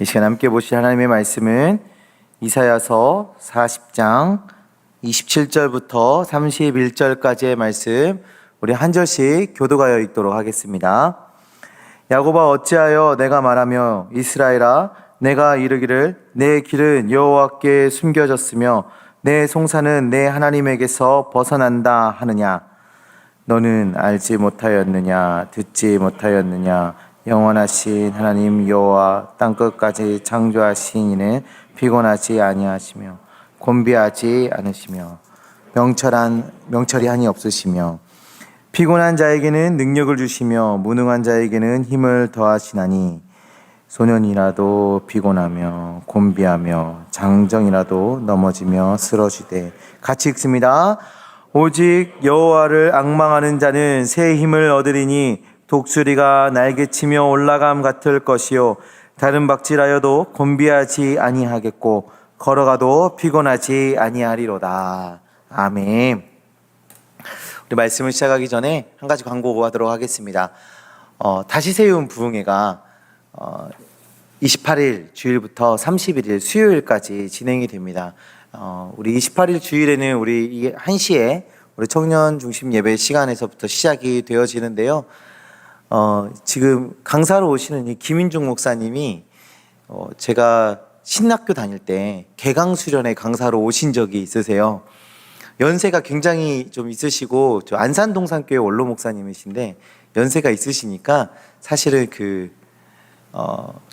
이 시간 함께 보실 하나님의 말씀은 이사야서 40장 27절부터 31절까지의 말씀, 우리 한 절씩 교도하여 읽도록 하겠습니다. 야곱아, 어찌하여 내가 말하며 이스라엘아 내가 이르기를 내 길은 여호와께 숨겨졌으며 내 송사는 내 하나님에게서 벗어난다 하느냐? 너는 알지 못하였느냐? 듣지 못하였느냐? 영원하신 하나님 여호와 땅끝까지 창조하신 이는 피곤하지 아니하시며 곤비하지 않으시며 명철이 한이 없으시며 피곤한 자에게는 능력을 주시며 무능한 자에게는 힘을 더하시나니 소년이라도 피곤하며 곤비하며 장정이라도 넘어지며 쓰러지되. 같이 읽습니다. 오직 여호와를 앙망하는 자는 새 힘을 얻으리니 독수리가 날개치며 올라감 같을 것이요 다른 박질하여도 곤비하지 아니하겠고 걸어가도 피곤하지 아니하리로다. 아멘. 우리 말씀을 시작하기 전에 한 가지 광고 하도록 하겠습니다. 다시 세운 부흥회가 28일 주일부터 31일 수요일까지 진행이 됩니다. 우리 28일 주일에는 우리 1시에 우리 청년 중심 예배 시간에서부터 시작이 되어지는데요. 지금 강사로 오시는 이 김인중 목사님이 제가 신학교 다닐 때 개강 수련회 강사로 오신 적이 있으세요. 연세가 굉장히 좀 있으시고 저 안산동산교회 원로 목사님이신데 연세가 있으시니까 사실은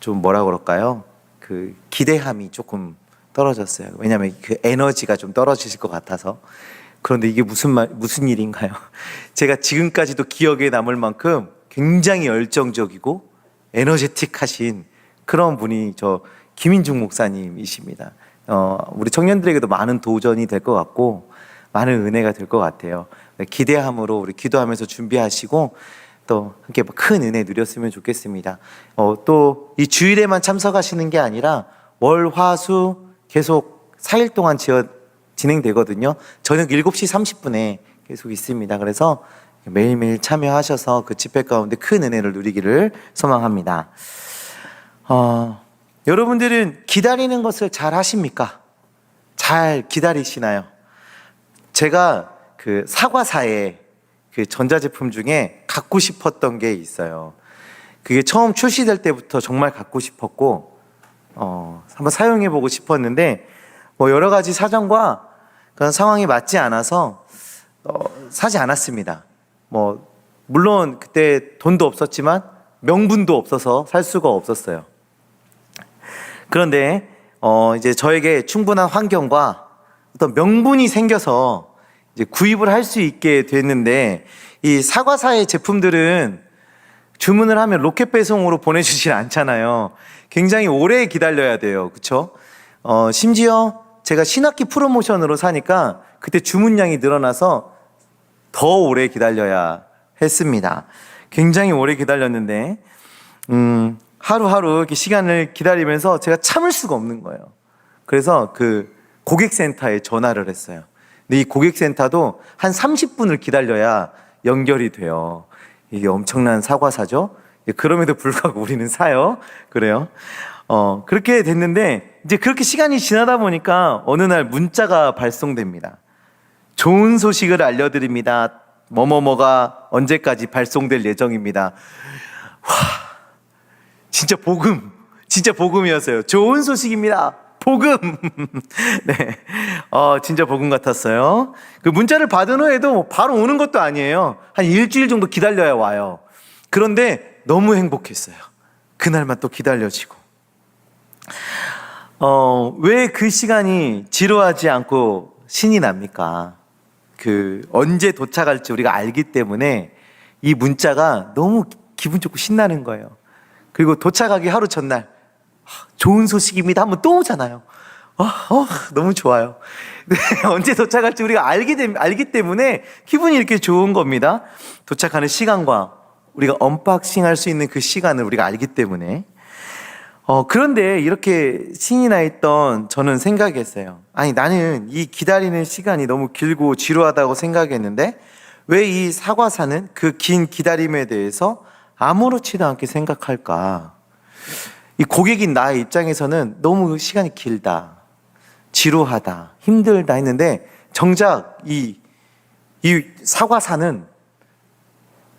좀 뭐라 그럴까요? 기대함이 조금 떨어졌어요. 왜냐하면 그 에너지가 좀 떨어지실 것 같아서. 그런데 이게 무슨 일인가요? 제가 지금까지도 기억에 남을 만큼 굉장히 열정적이고 에너제틱하신 그런 분이 저 김인중 목사님이십니다. 우리 청년들에게도 많은 도전이 될 것 같고 많은 은혜가 될 것 같아요. 기대함으로 우리 기도하면서 준비하시고 또 함께 큰 은혜 누렸으면 좋겠습니다. 또 이 주일에만 참석하시는 게 아니라 월, 화, 수 계속 4일 동안 진행되거든요. 저녁 7시 30분에 계속 있습니다. 그래서 매일매일 참여하셔서 그 집회 가운데 큰 은혜를 누리기를 소망합니다. 여러분들은 기다리는 것을 잘 하십니까? 잘 기다리시나요? 제가 사과사의 전자제품 중에 갖고 싶었던 게 있어요. 그게 처음 출시될 때부터 정말 갖고 싶었고 한번 사용해보고 싶었는데 여러 가지 사정과 그런 상황이 맞지 않아서 사지 않았습니다. 물론 그때 돈도 없었지만 명분도 없어서 살 수가 없었어요. 그런데 이제 저에게 충분한 환경과 어떤 명분이 생겨서 이제 구입을 할 수 있게 됐는데, 이 사과사의 제품들은 주문을 하면 로켓 배송으로 보내주질 않잖아요. 굉장히 오래 기다려야 돼요. 그렇죠? 심지어 제가 신학기 프로모션으로 사니까 그때 주문량이 늘어나서 더 오래 기다려야 했습니다. 굉장히 오래 기다렸는데 하루하루 이렇게 시간을 기다리면서 제가 참을 수가 없는 거예요. 그래서 고객센터에 전화를 했어요. 근데 이 고객센터도 한 30분을 기다려야 연결이 돼요. 이게 엄청난 사과사죠. 그럼에도 불구하고 우리는 사요. 그래요. 그렇게 됐는데 이제 그렇게 시간이 지나다 보니까 어느 날 문자가 발송됩니다. 좋은 소식을 알려드립니다. 뭐뭐뭐가 언제까지 발송될 예정입니다. 와, 진짜 복음이었어요. 좋은 소식입니다. 복음. 네, 진짜 복음 같았어요. 그 문자를 받은 후에도 바로 오는 것도 아니에요. 한 일주일 정도 기다려야 와요. 그런데 너무 행복했어요. 그날만 또 기다려지고. 왜 그 시간이 지루하지 않고 신이 납니까? 언제 도착할지 우리가 알기 때문에 이 문자가 너무 기분 좋고 신나는 거예요. 그리고 도착하기 하루 전날 좋은 소식입니다 하면 또 오잖아요. 너무 좋아요. 언제 도착할지 우리가 알기 때문에 기분이 이렇게 좋은 겁니다. 도착하는 시간과 우리가 언박싱 할 수 있는 그 시간을 우리가 알기 때문에. 그런데 이렇게 신이 나 있던 저는 생각했어요. 아니, 나는 이 기다리는 시간이 너무 길고 지루하다고 생각했는데 왜 이 사과사는 그 긴 기다림에 대해서 아무렇지도 않게 생각할까? 이 고객인 나의 입장에서는 너무 시간이 길다, 지루하다, 힘들다 했는데 정작 이 사과사는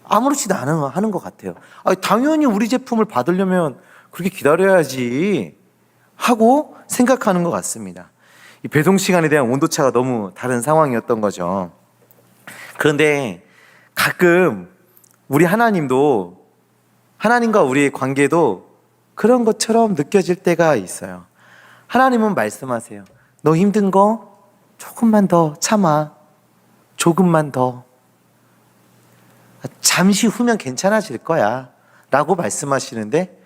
아무렇지도 않은 하는 것 같아요. 당연히 우리 제품을 받으려면 그렇게 기다려야지 하고 생각하는 것 같습니다. 이 배송 시간에 대한 온도차가 너무 다른 상황이었던 거죠. 그런데 가끔 우리 하나님도, 하나님과 우리의 관계도 그런 것처럼 느껴질 때가 있어요. 하나님은 말씀하세요. 너 힘든 거 조금만 더 참아. 조금만 더. 잠시 후면 괜찮아질 거야 라고 말씀하시는데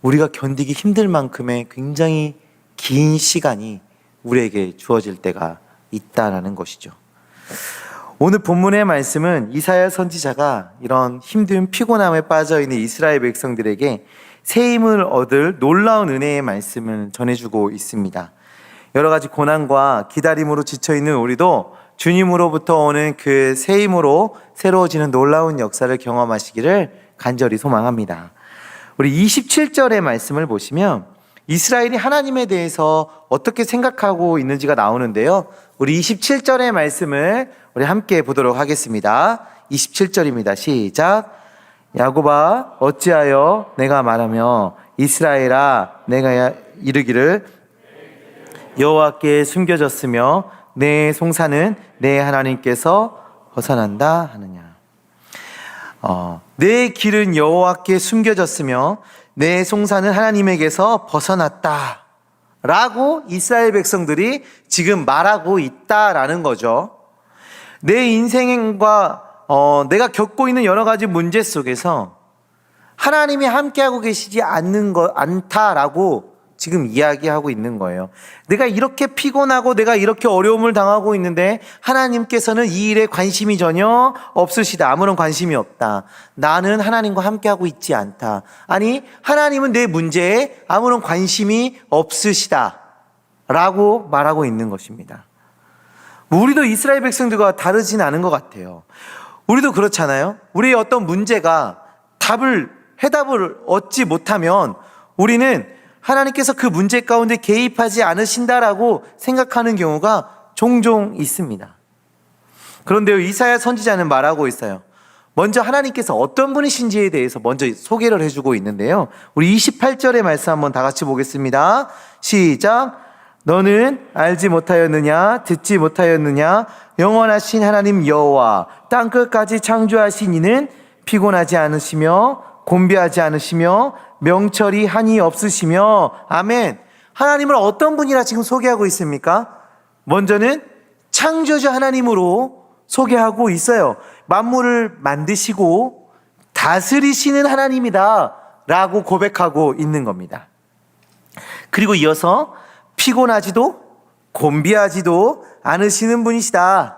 우리가 견디기 힘들 만큼의 굉장히 긴 시간이 우리에게 주어질 때가 있다라는 것이죠. 오늘 본문의 말씀은 이사야 선지자가 이런 힘든 피곤함에 빠져있는 이스라엘 백성들에게 새 힘을 얻을 놀라운 은혜의 말씀을 전해주고 있습니다. 여러 가지 고난과 기다림으로 지쳐있는 우리도 주님으로부터 오는 그 새 힘으로 새로워지는 놀라운 역사를 경험하시기를 간절히 소망합니다. 우리 27절의 말씀을 보시면 이스라엘이 하나님에 대해서 어떻게 생각하고 있는지가 나오는데요. 우리 27절의 말씀을 우리 함께 보도록 하겠습니다. 27절입니다. 시작. 야곱아 어찌하여 내가 말하며 이스라엘아 내가 이르기를 여호와께 숨겨졌으며 내 송사는 내 하나님께서 벗어난다 하느냐. 내 길은 여호와께 숨겨졌으며 내 송사는 하나님에게서 벗어났다 라고 이스라엘 백성들이 지금 말하고 있다라는 거죠. 내 인생과 내가 겪고 있는 여러 가지 문제 속에서 하나님이 함께하고 계시지 않다라고 지금 이야기하고 있는 거예요. 내가 이렇게 피곤하고 내가 이렇게 어려움을 당하고 있는데 하나님께서는 이 일에 관심이 전혀 없으시다. 아무런 관심이 없다. 나는 하나님과 함께하고 있지 않다. 아니, 하나님은 내 문제에 아무런 관심이 없으시다 라고 말하고 있는 것입니다. 우리도 이스라엘 백성들과 다르진 않은 것 같아요. 우리도 그렇잖아요. 우리의 어떤 문제가 해답을 얻지 못하면 우리는 하나님께서 그 문제 가운데 개입하지 않으신다라고 생각하는 경우가 종종 있습니다. 그런데 이사야 선지자는 말하고 있어요. 먼저 하나님께서 어떤 분이신지에 대해서 먼저 소개를 해주고 있는데요. 우리 28절의 말씀 한번 다 같이 보겠습니다. 시작. 너는 알지 못하였느냐 듣지 못하였느냐 영원하신 하나님 여호와 땅끝까지 창조하신 이는 피곤하지 않으시며 곤비하지 않으시며 명철이 한이 없으시며. 아멘. 하나님을 어떤 분이라 지금 소개하고 있습니까? 먼저는 창조주 하나님으로 소개하고 있어요. 만물을 만드시고 다스리시는 하나님이다 라고 고백하고 있는 겁니다. 그리고 이어서 피곤하지도 곤비하지도 않으시는 분이시다.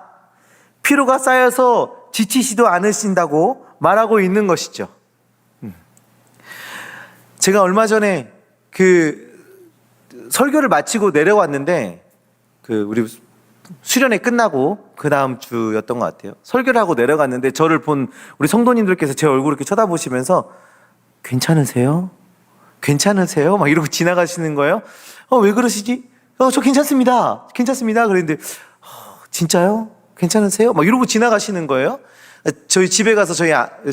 피로가 쌓여서 지치지도 않으신다고 말하고 있는 것이죠. 제가 얼마 전에 설교를 마치고 내려왔는데 우리 수련회 끝나고 그 다음 주였던 것 같아요. 설교를 하고 내려갔는데 저를 본 우리 성도님들께서 제 얼굴을 이렇게 쳐다보시면서 괜찮으세요? 괜찮으세요? 막 이러고 지나가시는 거예요. 왜 그러시지? 저 괜찮습니다. 괜찮습니다. 그랬는데 진짜요? 괜찮으세요? 막 이러고 지나가시는 거예요. 저희 집에 가서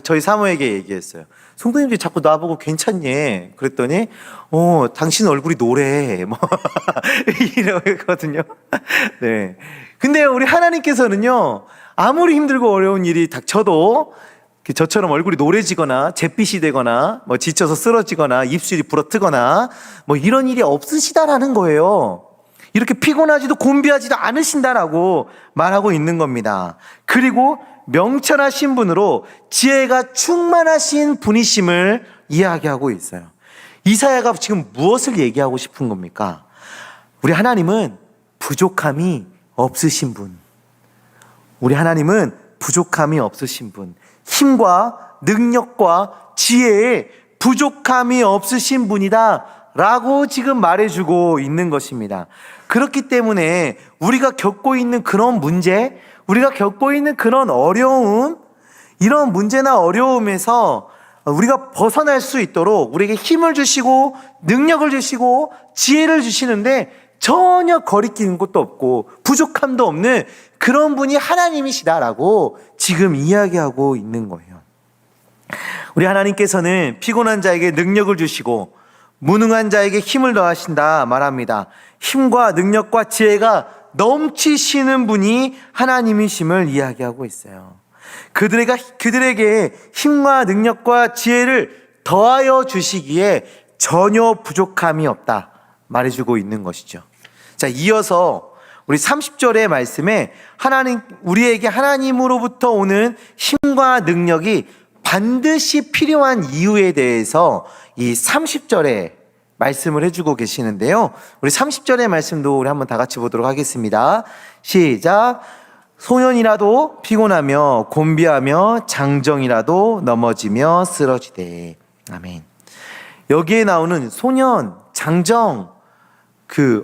저희 사모에게 얘기했어요. 성도님들이 자꾸 나보고 괜찮니? 그랬더니 당신 얼굴이 노래 뭐 이러거든요. 네. 근데 우리 하나님께서는요, 아무리 힘들고 어려운 일이 닥쳐도 저처럼 얼굴이 노래지거나 잿빛이 되거나 뭐 지쳐서 쓰러지거나 입술이 불어트거나 뭐 이런 일이 없으시다라는 거예요. 이렇게 피곤하지도 곤비하지도 않으신다라고 말하고 있는 겁니다. 그리고 명철하신 분으로 지혜가 충만하신 분이심을 이야기하고 있어요. 이사야가 지금 무엇을 얘기하고 싶은 겁니까? 우리 하나님은 부족함이 없으신 분. 우리 하나님은 부족함이 없으신 분. 힘과 능력과 지혜에 부족함이 없으신 분이다 라고 지금 말해주고 있는 것입니다. 그렇기 때문에 우리가 겪고 있는 그런 문제, 우리가 겪고 있는 그런 어려움, 이런 문제나 어려움에서 우리가 벗어날 수 있도록 우리에게 힘을 주시고 능력을 주시고 지혜를 주시는데 전혀 거리끼는 것도 없고 부족함도 없는 그런 분이 하나님이시다라고 지금 이야기하고 있는 거예요. 우리 하나님께서는 피곤한 자에게 능력을 주시고 무능한 자에게 힘을 더하신다 말합니다. 힘과 능력과 지혜가 넘치시는 분이 하나님이심을 이야기하고 있어요. 그들에게 힘과 능력과 지혜를 더하여 주시기에 전혀 부족함이 없다 말해주고 있는 것이죠. 자, 이어서 우리 30절의 말씀에 우리에게 하나님으로부터 오는 힘과 능력이 반드시 필요한 이유에 대해서 이 30절에 말씀을 해주고 계시는데요. 우리 30절의 말씀도 우리 한번 다 같이 보도록 하겠습니다. 시작. 소년이라도 피곤하며 곤비하며 장정이라도 넘어지며 쓰러지되. 아멘. 여기에 나오는 소년, 장정,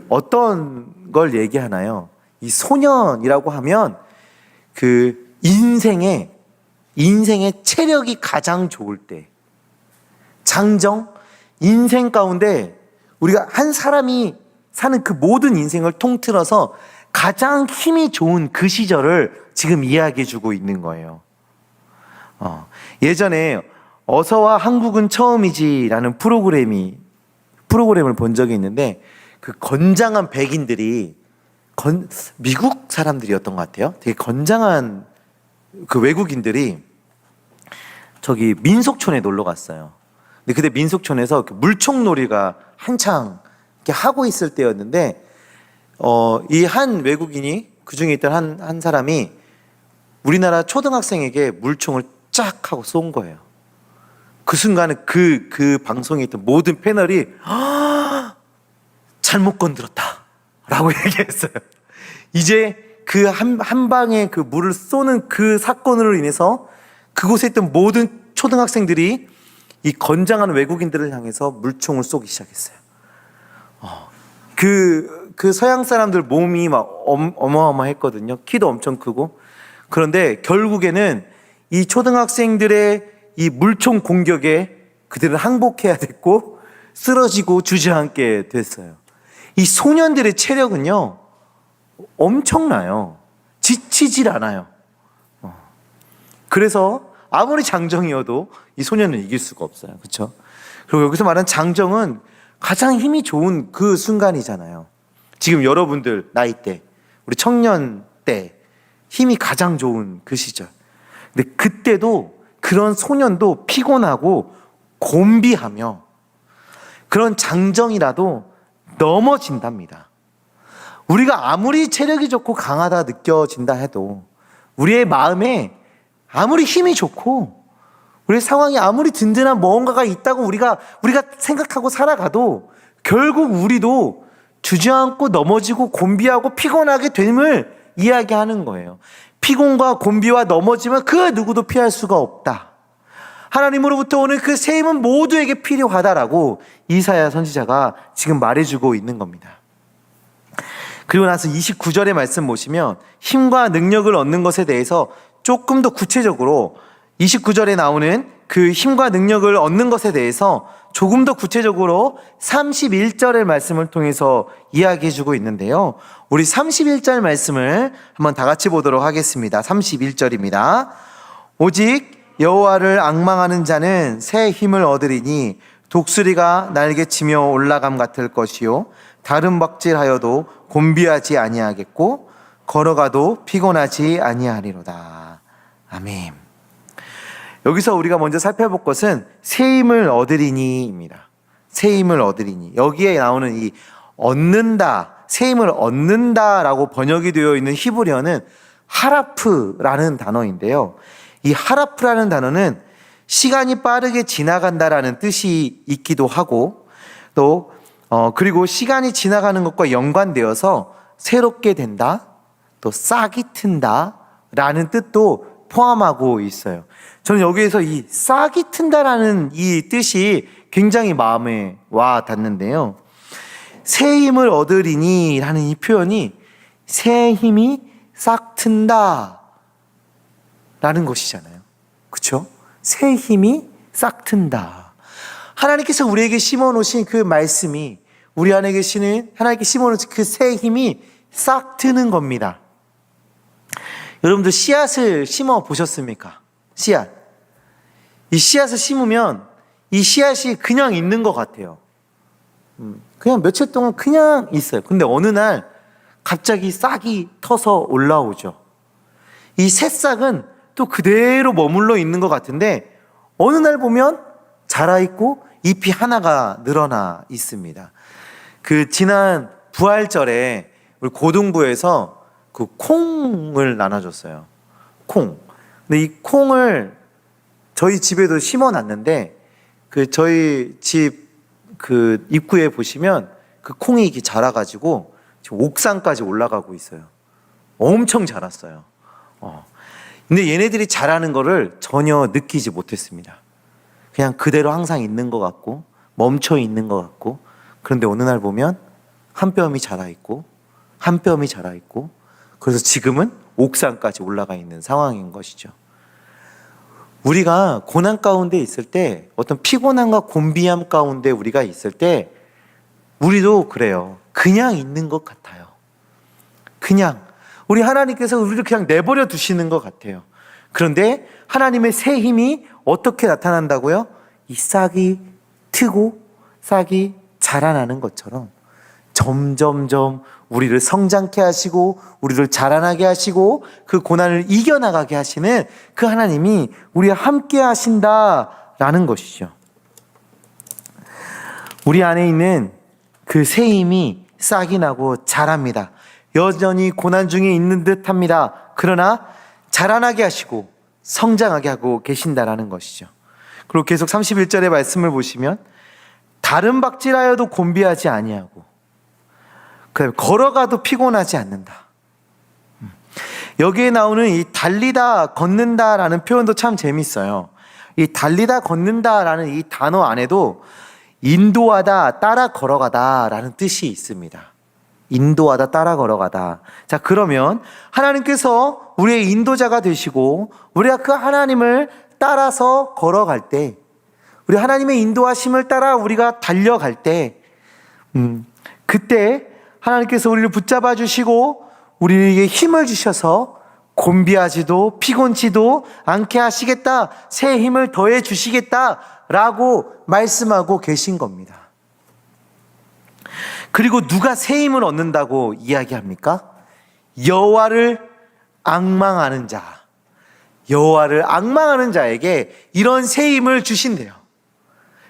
어떤 걸 얘기하나요? 이 소년이라고 하면 인생의 체력이 가장 좋을 때, 장정, 인생 가운데 우리가 한 사람이 사는 그 모든 인생을 통틀어서 가장 힘이 좋은 그 시절을 지금 이야기해 주고 있는 거예요. 예전에 어서와 한국은 처음이지라는 프로그램을 본 적이 있는데 그 건장한 백인들이 미국 사람들이었던 것 같아요. 되게 건장한 그 외국인들이 저기 민속촌에 놀러 갔어요. 근데 그때 민속촌에서 물총놀이가 한창 이렇게 하고 있을 때였는데 이 한 외국인이 그 중에 있던 한 사람이 우리나라 초등학생에게 물총을 쫙 하고 쏜 거예요. 그 순간에 그 방송에 있던 모든 패널이 잘못 건드렸다 라고 얘기했어요. 이제 그 한 방에 그 물을 쏘는 그 사건으로 인해서 그곳에 있던 모든 초등학생들이 이 건장한 외국인들을 향해서 물총을 쏘기 시작했어요. 그 서양 사람들 몸이 막 어마어마했거든요. 키도 엄청 크고. 그런데 결국에는 이 초등학생들의 이 물총 공격에 그들은 항복해야 됐고 쓰러지고 주저앉게 됐어요. 이 소년들의 체력은요 엄청나요. 지치질 않아요. 그래서 아무리 장정이어도 이 소년은 이길 수가 없어요. 그렇죠? 그리고 여기서 말하는 장정은 가장 힘이 좋은 그 순간이잖아요. 지금 여러분들 나이 때, 우리 청년 때 힘이 가장 좋은 그 시절. 근데 그때도 그런 소년도 피곤하고 곤비하며 그런 장정이라도 넘어진답니다. 우리가 아무리 체력이 좋고 강하다 느껴진다 해도 우리의 마음에 아무리 힘이 좋고 우리의 상황이 아무리 든든한 무언가가 있다고 우리가 생각하고 살아가도 결국 우리도 주저앉고 넘어지고 곤비하고 피곤하게 됨을 이야기하는 거예요. 피곤과 곤비와 넘어짐은 그 누구도 피할 수가 없다. 하나님으로부터 오는 그 새 힘은 모두에게 필요하다라고 이사야 선지자가 지금 말해주고 있는 겁니다. 그리고 나서 29절의 말씀 보시면 힘과 능력을 얻는 것에 대해서 조금 더 구체적으로 29절에 나오는 그 힘과 능력을 얻는 것에 대해서 조금 더 구체적으로 31절의 말씀을 통해서 이야기해 주고 있는데요. 우리 31절 말씀을 한번 다 같이 보도록 하겠습니다. 31절입니다. 오직 여호와를 앙망하는 자는 새 힘을 얻으리니 독수리가 날개치며 올라감 같을 것이요 다른 박질하여도 곤비하지 아니하겠고 걸어가도 피곤하지 아니하리로다. 아멘. 여기서 우리가 먼저 살펴볼 것은 새 힘을 얻으리니입니다. 새 힘을 얻으리니. 여기에 나오는 이 얻는다, 새 힘을 얻는다라고 번역이 되어 있는 히브리어는 하라프라는 단어인데요. 이 하라프라는 단어는 시간이 빠르게 지나간다라는 뜻이 있기도 하고 또 그리고 시간이 지나가는 것과 연관되어서 새롭게 된다, 또 싹이 튼다 라는 뜻도 포함하고 있어요. 저는 여기에서 이 싹이 튼다라는 이 뜻이 굉장히 마음에 와 닿는데요. 새 힘을 얻으리니 라는 이 표현이 새 힘이 싹 튼다 라는 것이잖아요. 그렇죠? 새 힘이 싹튼다. 하나님께서 우리에게 심어놓으신 그 말씀이, 우리 안에 계시는 하나님께 심어놓으신 그 새 힘이 싹트는 겁니다. 여러분들 씨앗을 심어 보셨습니까? 씨앗. 이 씨앗을 심으면 이 씨앗이 그냥 있는 것 같아요. 그냥 며칠 동안 그냥 있어요. 근데 어느 날 갑자기 싹이 터서 올라오죠. 이 새싹은 또 그대로 머물러 있는 것 같은데 어느 날 보면 자라있고 잎이 하나가 늘어나 있습니다. 그 지난 부활절에 우리 고등부에서 그 콩을 나눠줬어요. 콩. 근데 이 콩을 저희 집에도 심어놨는데 그 저희 집 그 입구에 보시면 그 콩이 이렇게 자라가지고 지금 옥상까지 올라가고 있어요. 엄청 자랐어요. 근데 얘네들이 자라는 거를 전혀 느끼지 못했습니다. 그냥 그대로 항상 있는 것 같고 멈춰 있는 것 같고, 그런데 어느 날 보면 한 뼘이 자라 있고 한 뼘이 자라 있고, 그래서 지금은 옥상까지 올라가 있는 상황인 것이죠. 우리가 고난 가운데 있을 때, 어떤 피곤함과 곤비함 가운데 우리가 있을 때 우리도 그래요. 그냥 있는 것 같아요. 그냥 우리 하나님께서 우리를 그냥 내버려 두시는 것 같아요. 그런데 하나님의 새 힘이 어떻게 나타난다고요? 이 싹이 트고 싹이 자라나는 것처럼 점점점 우리를 성장케 하시고 우리를 자라나게 하시고 그 고난을 이겨나가게 하시는 그 하나님이 우리와 함께 하신다라는 것이죠. 우리 안에 있는 그 새 힘이 싹이 나고 자랍니다. 여전히 고난 중에 있는 듯합니다. 그러나 자라나게 하시고 성장하게 하고 계신다라는 것이죠. 그리고 계속 31절의 말씀을 보시면 다른 박질하여도 곤비하지 아니하고 걸어가도 피곤하지 않는다. 여기에 나오는 이 달리다, 걷는다라는 표현도 참 재밌어요. 이 달리다, 걷는다라는 이 단어 안에도 인도하다, 따라 걸어가다라는 뜻이 있습니다. 인도하다, 따라 걸어가다. 자, 그러면 하나님께서 우리의 인도자가 되시고 우리가 그 하나님을 따라서 걸어갈 때, 우리 하나님의 인도하심을 따라 우리가 달려갈 때, 그때 하나님께서 우리를 붙잡아 주시고 우리에게 힘을 주셔서 곤비하지도 피곤치도 않게 하시겠다, 새 힘을 더해 주시겠다라고 말씀하고 계신 겁니다. 그리고 누가 새 힘을 얻는다고 이야기합니까? 여호와를 앙망하는 자, 여호와를 앙망하는 자에게 이런 새 힘을 주신대요.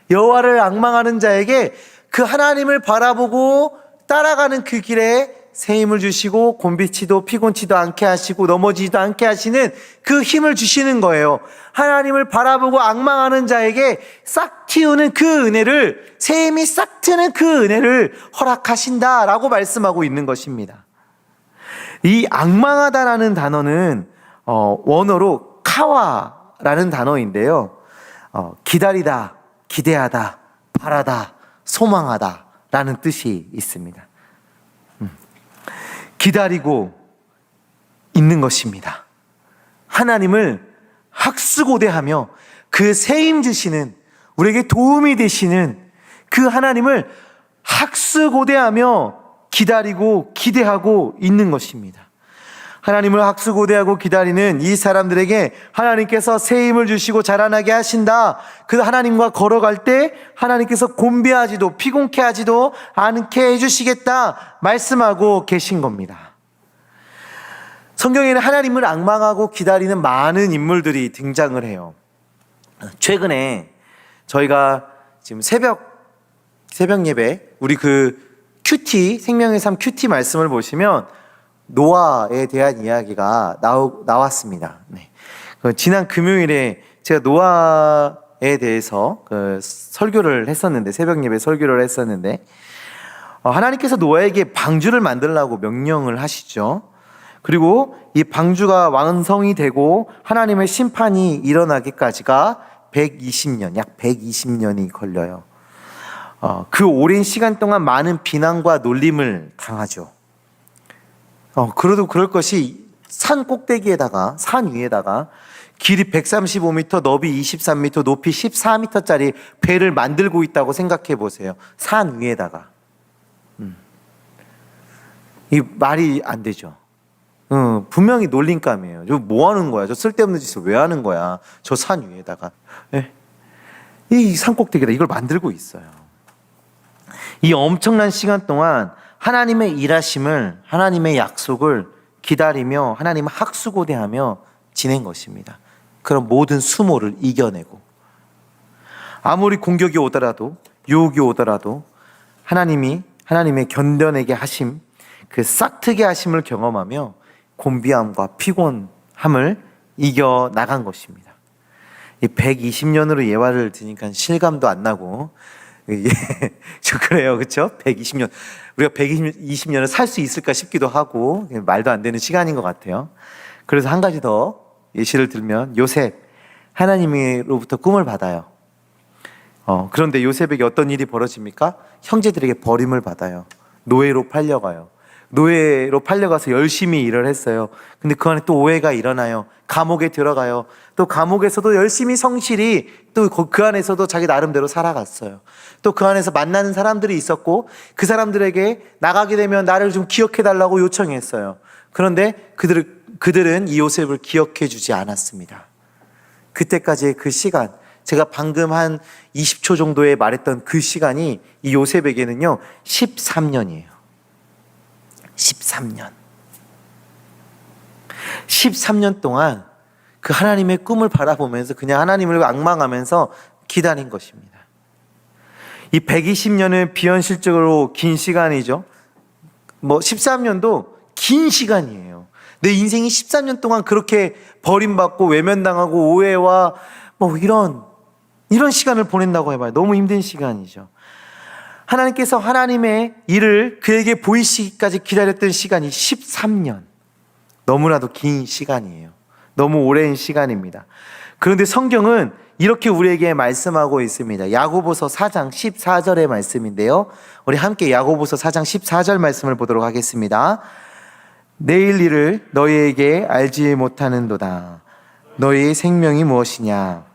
여호와를 앙망하는 자에게 그 하나님을 바라보고 따라가는 그 길에 새 힘을 주시고 곤비치도 피곤치도 않게 하시고 넘어지지도 않게 하시는 그 힘을 주시는 거예요. 하나님을 바라보고 앙망하는 자에게 싹 틔우는 그 은혜를, 새 힘이 싹 트는 그 은혜를 허락하신다라고 말씀하고 있는 것입니다. 이 앙망하다라는 단어는 원어로 카와라는 단어인데요. 기다리다, 기대하다, 바라다, 소망하다 라는 뜻이 있습니다. 기다리고 있는 것입니다. 하나님을 학수고대하며 그 새 힘 주시는, 우리에게 도움이 되시는 그 하나님을 학수고대하며 기다리고 기대하고 있는 것입니다. 하나님을 학수고대하고 기다리는 이 사람들에게 하나님께서 새 힘을 주시고 자라나게 하신다. 그 하나님과 걸어갈 때 하나님께서 곤비하지도 피곤케 하지도 않게 해주시겠다 말씀하고 계신 겁니다. 성경에는 하나님을 앙망하고 기다리는 많은 인물들이 등장을 해요. 최근에 저희가 지금 새벽 예배, 우리 그 큐티, 생명의 삶 큐티 말씀을 보시면 노아에 대한 이야기가 나왔습니다. 네. 지난 금요일에 제가 노아에 대해서 설교를 했었는데, 새벽 예배 설교를 했었는데, 하나님께서 노아에게 방주를 만들라고 명령을 하시죠. 그리고 이 방주가 완성이 되고 하나님의 심판이 일어나기까지가 120년, 약 120년이 걸려요. 그 오랜 시간 동안 많은 비난과 놀림을 당하죠. 그래도 그럴 것이 산 꼭대기에다가, 산 위에다가 길이 135m, 너비 23m, 높이 14m짜리 배를 만들고 있다고 생각해 보세요. 산 위에다가. 이 말이 안 되죠. 분명히 놀림감이에요. 저 뭐 하는 거야? 저 쓸데없는 짓을 왜 하는 거야? 저 산 위에다가. 네. 이 산꼭대기에다 이걸 만들고 있어요. 이 엄청난 시간 동안 하나님의 일하심을, 하나님의 약속을 기다리며 하나님을 학수고대하며 지낸 것입니다. 그런 모든 수모를 이겨내고, 아무리 공격이 오더라도, 유혹이 오더라도 하나님의 견뎌내게 하심, 그 싹트게 하심을 경험하며 곤비함과 피곤함을 이겨 나간 것입니다. 이 120년으로 예화를 드니까 실감도 안 나고, 저 그래요, 그렇죠? 120년, 우리가 120년을 살 수 있을까 싶기도 하고 말도 안 되는 시간인 것 같아요. 그래서 한 가지 더 예시를 들면, 요셉, 하나님으로부터 꿈을 받아요. 그런데 요셉에게 어떤 일이 벌어집니까? 형제들에게 버림을 받아요. 노예로 팔려가요. 노예로 팔려가서 열심히 일을 했어요. 근데 그 안에 또 오해가 일어나요. 감옥에 들어가요. 또 감옥에서도 열심히 성실히 또 그 안에서도 자기 나름대로 살아갔어요. 또 그 안에서 만나는 사람들이 있었고, 그 사람들에게 나가게 되면 나를 좀 기억해달라고 요청했어요. 그런데 그들은 이 요셉을 기억해 주지 않았습니다. 그때까지의 그 시간, 제가 방금 한 20초 정도에 말했던 그 시간이 이 요셉에게는요 13년이에요. 13년 동안 그 하나님의 꿈을 바라보면서 그냥 하나님을 앙망하면서 기다린 것입니다. 이 120년은 비현실적으로 긴 시간이죠. 13년도 긴 시간이에요. 내 인생이 13년 동안 그렇게 버림받고 외면당하고 오해와 이런 시간을 보낸다고 해봐요. 너무 힘든 시간이죠. 하나님께서 하나님의 일을 그에게 보이시기까지 기다렸던 시간이 13년. 너무나도 긴 시간이에요. 너무 오랜 시간입니다. 그런데 성경은 이렇게 우리에게 말씀하고 있습니다. 야고보서 4장 14절의 말씀인데요. 우리 함께 야고보서 4장 14절 말씀을 보도록 하겠습니다. 내일 일을 너희에게 알지 못하는도다. 너희의 생명이 무엇이냐?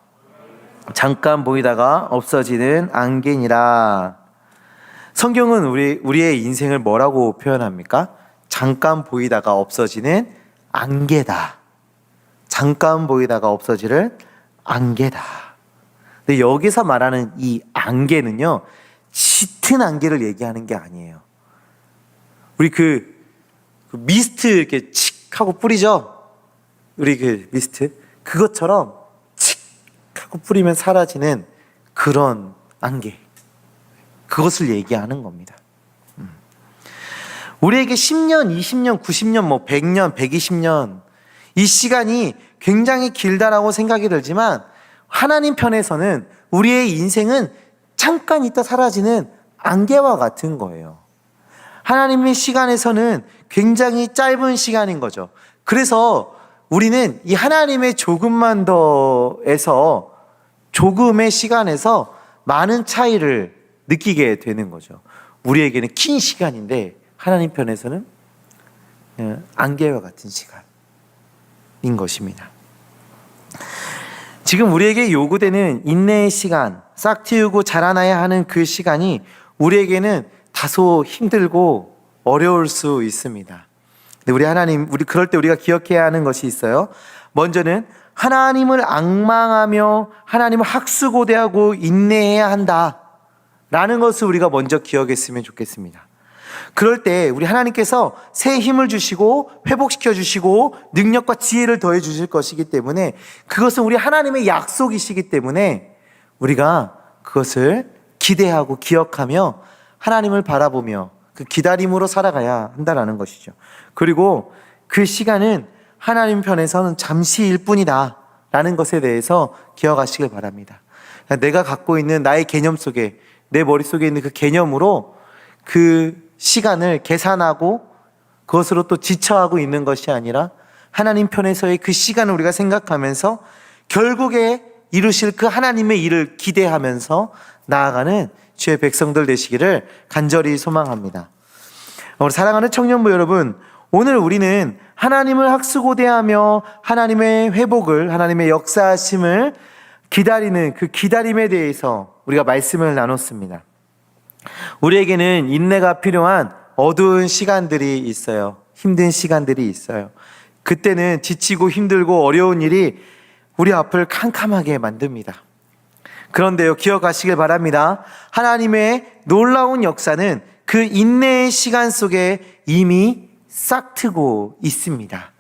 잠깐 보이다가 없어지는 안개니라. 성경은 우리의 인생을 뭐라고 표현합니까? 잠깐 보이다가 없어지는 안개다. 잠깐 보이다가 없어지는 안개다. 근데 여기서 말하는 이 안개는요, 짙은 안개를 얘기하는 게 아니에요. 우리 그 미스트 이렇게 칙 하고 뿌리죠? 우리 그 미스트. 그것처럼 칙 하고 뿌리면 사라지는 그런 안개. 그것을 얘기하는 겁니다. 우리에게 10년, 20년, 90년, 100년, 120년 이 시간이 굉장히 길다라고 생각이 들지만 하나님 편에서는 우리의 인생은 잠깐 있다 사라지는 안개와 같은 거예요. 하나님의 시간에서는 굉장히 짧은 시간인 거죠. 그래서 우리는 이 하나님의 조금만 더에서 조금의 시간에서 많은 차이를 느끼게 되는 거죠. 우리에게는 긴 시간인데 하나님 편에서는 안개와 같은 시간인 것입니다. 지금 우리에게 요구되는 인내의 시간, 싹 틔우고 자라나야 하는 그 시간이 우리에게는 다소 힘들고 어려울 수 있습니다. 근데 우리 그럴 때 우리가 기억해야 하는 것이 있어요. 먼저는 하나님을 앙망하며 하나님을 학수고대하고 인내해야 한다라는 것을 우리가 먼저 기억했으면 좋겠습니다. 그럴 때 우리 하나님께서 새 힘을 주시고 회복시켜 주시고 능력과 지혜를 더해 주실 것이기 때문에, 그것은 우리 하나님의 약속이시기 때문에 우리가 그것을 기대하고 기억하며 하나님을 바라보며 그 기다림으로 살아가야 한다는 것이죠. 그리고 그 시간은 하나님 편에서는 잠시일 뿐이다 라는 것에 대해서 기억하시길 바랍니다. 내가 갖고 있는 나의 개념 속에, 내 머릿속에 있는 그 개념으로 그 시간을 계산하고 그것으로 또 지쳐하고 있는 것이 아니라 하나님 편에서의 그 시간을 우리가 생각하면서 결국에 이루실 그 하나님의 일을 기대하면서 나아가는 주의 백성들 되시기를 간절히 소망합니다. 우리 사랑하는 청년부 여러분, 오늘 우리는 하나님을 학수고대하며 하나님의 회복을, 하나님의 역사하심을 기다리는 그 기다림에 대해서 우리가 말씀을 나눴습니다. 우리에게는 인내가 필요한 어두운 시간들이 있어요. 힘든 시간들이 있어요. 그때는 지치고 힘들고 어려운 일이 우리 앞을 캄캄하게 만듭니다. 그런데요, 기억하시길 바랍니다. 하나님의 놀라운 역사는 그 인내의 시간 속에 이미 싹트고 있습니다.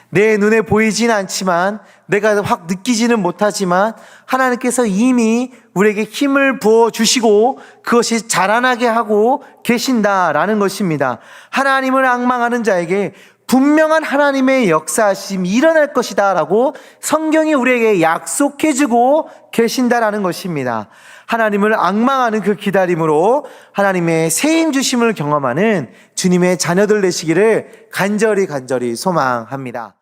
내 눈에 보이진 않지만, 내가 확 느끼지는 못하지만 하나님께서 이미 우리에게 힘을 부어주시고 그것이 자라나게 하고 계신다라는 것입니다. 하나님을 앙망하는 자에게 분명한 하나님의 역사하심이 일어날 것이다 라고 성경이 우리에게 약속해주고 계신다라는 것입니다. 하나님을 앙망하는 그 기다림으로 하나님의 세임 주심을 경험하는 주님의 자녀들 되시기를 간절히 소망합니다.